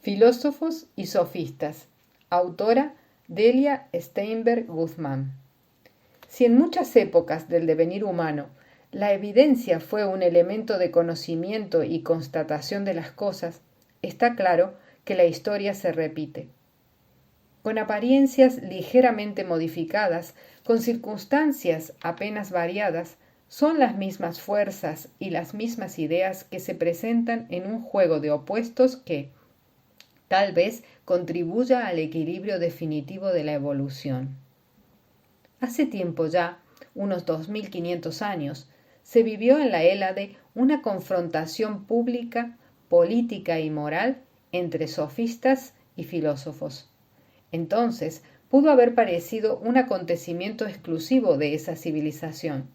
Filósofos y sofistas. Autora Delia Steinberg Guzmán. Si en muchas épocas del devenir humano la evidencia fue un elemento de conocimiento y constatación de las cosas, está claro que la historia se repite. Con apariencias ligeramente modificadas, con circunstancias apenas variadas, son las mismas fuerzas y las mismas ideas que se presentan en un juego de opuestos que, tal vez, contribuya al equilibrio definitivo de la evolución. Hace tiempo ya, unos 2500 años, se vivió en la Hélade una confrontación pública, política y moral entre sofistas y filósofos. Entonces pudo haber parecido un acontecimiento exclusivo de esa civilización.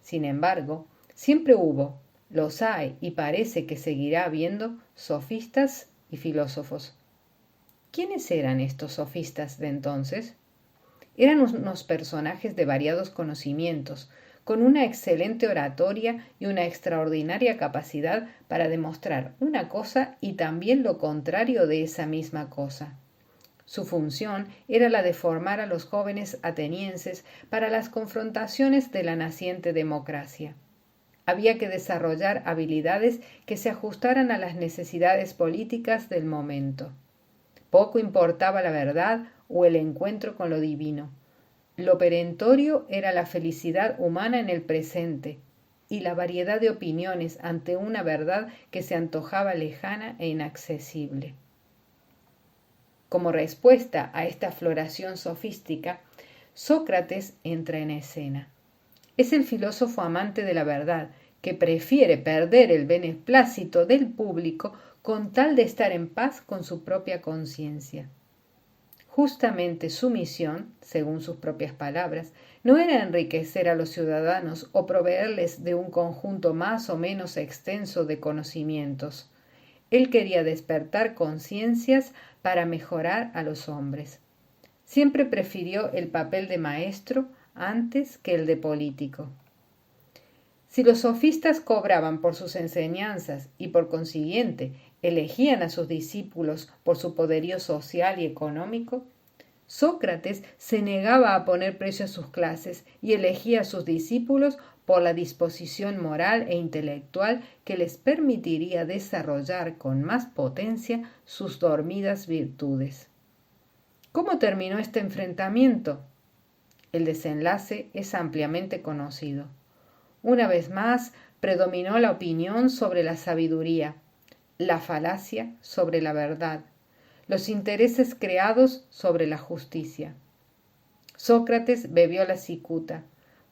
Sin embargo, siempre hubo, los hay y parece que seguirá habiendo sofistas y filósofos. ¿Quiénes eran estos sofistas de entonces? Eran unos personajes de variados conocimientos, con una excelente oratoria y una extraordinaria capacidad para demostrar una cosa y también lo contrario de esa misma cosa. Su función era la de formar a los jóvenes atenienses para las confrontaciones de la naciente democracia. Había que desarrollar habilidades que se ajustaran a las necesidades políticas del momento. Poco importaba la verdad o el encuentro con lo divino. Lo perentorio era la felicidad humana en el presente y la variedad de opiniones ante una verdad que se antojaba lejana e inaccesible. Como respuesta a esta floración sofística, Sócrates entra en escena. Es el filósofo amante de la verdad, que prefiere perder el beneplácito del público con tal de estar en paz con su propia conciencia. Justamente su misión, según sus propias palabras, no era enriquecer a los ciudadanos o proveerles de un conjunto más o menos extenso de conocimientos. Él quería despertar conciencias para mejorar a los hombres. Siempre prefirió el papel de maestro antes que el de político. Si los sofistas cobraban por sus enseñanzas y por consiguiente elegían a sus discípulos por su poderío social y económico, Sócrates se negaba a poner precio a sus clases y elegía a sus discípulos por la disposición moral e intelectual que les permitiría desarrollar con más potencia sus dormidas virtudes. ¿Cómo terminó este enfrentamiento? El desenlace es ampliamente conocido. Una vez más predominó la opinión sobre la sabiduría, la falacia sobre la verdad, los intereses creados sobre la justicia. Sócrates bebió la cicuta,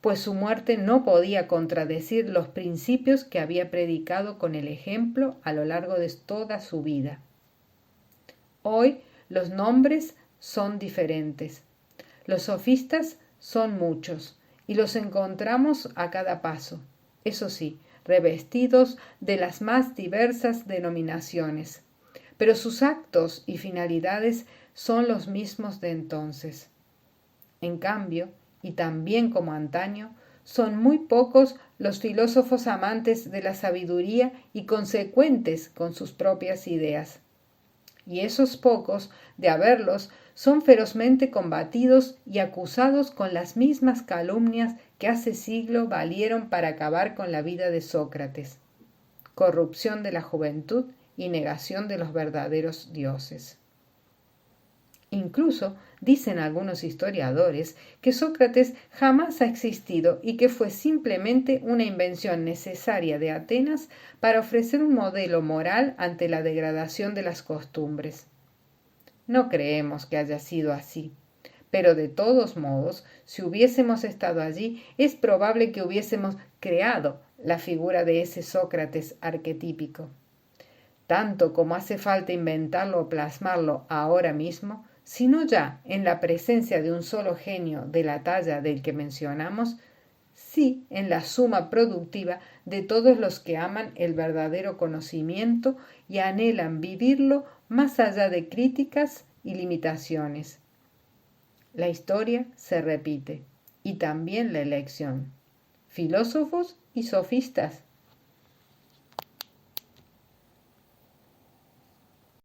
pues su muerte no podía contradecir los principios que había predicado con el ejemplo a lo largo de toda su vida. Hoy los nombres son diferentes. Los sofistas son muchos y los encontramos a cada paso, eso sí, revestidos de las más diversas denominaciones, pero sus actos y finalidades son los mismos de entonces. En cambio, y también como antaño, son muy pocos los filósofos amantes de la sabiduría y consecuentes con sus propias ideas. Y esos pocos, de haberlos, son ferozmente combatidos y acusados con las mismas calumnias que hace siglo valieron para acabar con la vida de Sócrates: corrupción de la juventud y negación de los verdaderos dioses. Incluso dicen algunos historiadores que Sócrates jamás ha existido y que fue simplemente una invención necesaria de Atenas para ofrecer un modelo moral ante la degradación de las costumbres. No creemos que haya sido así, pero de todos modos, si hubiésemos estado allí, es probable que hubiésemos creado la figura de ese Sócrates arquetípico. Tanto como hace falta inventarlo o plasmarlo ahora mismo, sino ya en la presencia de un solo genio de la talla del que mencionamos, sí en la suma productiva de todos los que aman el verdadero conocimiento y anhelan vivirlo más allá de críticas y limitaciones. La historia se repite, y también la elección. Filósofos y sofistas.